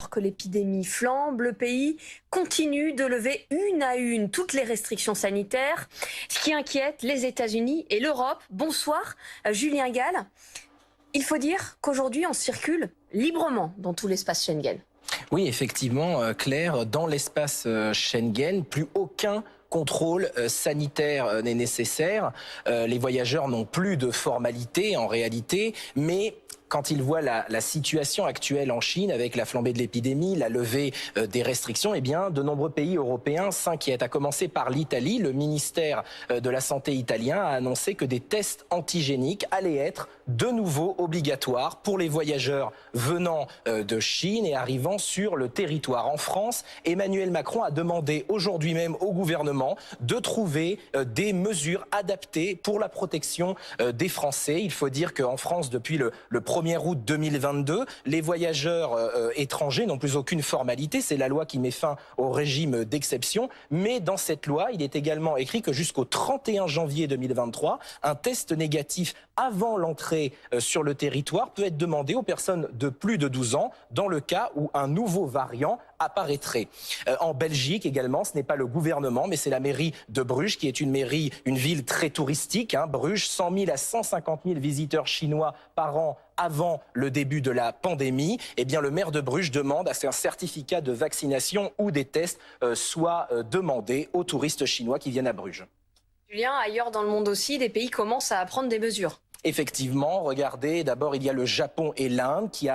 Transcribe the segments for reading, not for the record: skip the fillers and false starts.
Que l'épidémie flambe, le pays continue de lever une à une toutes les restrictions sanitaires, ce qui inquiète les États-Unis et l'Europe. Bonsoir, Julien Gall. Il faut dire qu'aujourd'hui, on circule librement dans tout l'espace Schengen. Oui, effectivement, Claire, dans l'espace Schengen, plus aucun contrôle sanitaire n'est nécessaire. Les voyageurs n'ont plus de formalités en réalité, mais quand ils voient la situation actuelle en Chine avec la flambée de l'épidémie, la levée des restrictions, eh bien, de nombreux pays européens s'inquiètent. À commencer par l'Italie, le ministère de la Santé italien a annoncé que des tests antigéniques allaient être de nouveau obligatoires pour les voyageurs venant de Chine et arrivant sur le territoire. En France, Emmanuel Macron a demandé aujourd'hui même au gouvernement de trouver des mesures adaptées pour la protection des Français. Il faut dire qu'en France, depuis le 1er août 2022, les voyageurs étrangers n'ont plus aucune formalité. C'est la loi qui met fin au régime d'exception. Mais dans cette loi, il est également écrit que jusqu'au 31 janvier 2023, un test négatif avant l'entrée sur le territoire peut être demandé aux personnes de plus de 12 ans dans le cas où un nouveau variant apparaîtrait. En Belgique également, ce n'est pas le gouvernement, mais c'est la mairie de Bruges qui est une ville très touristique. Bruges, 100 000 à 150 000 visiteurs chinois par an avant le début de la pandémie. Eh bien, le maire de Bruges demande à ce qu'un certificat de vaccination ou des tests soient demandés aux touristes chinois qui viennent à Bruges. Julien, ailleurs dans le monde aussi, des pays commencent à prendre des mesures. Effectivement, regardez, d'abord il y a le Japon et l'Inde qui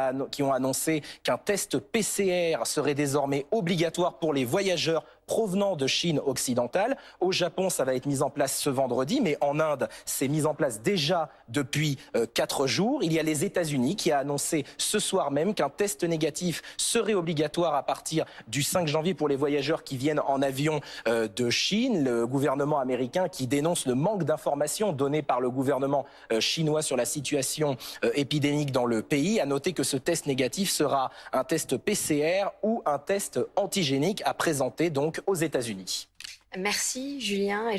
ont annoncé qu'un test PCR serait désormais obligatoire pour les voyageurs provenant de Chine occidentale. Au Japon, ça va être mis en place ce vendredi, mais en Inde, c'est mis en place déjà depuis 4 jours. Il y a les États-Unis qui a annoncé ce soir même qu'un test négatif serait obligatoire à partir du 5 janvier pour les voyageurs qui viennent en avion de Chine. Le gouvernement américain qui dénonce le manque d'informations données par le gouvernement chinois sur la situation épidémique dans le pays a noté que ce test négatif sera un test PCR ou un test antigénique à présenter donc aux États-Unis. Merci Julien.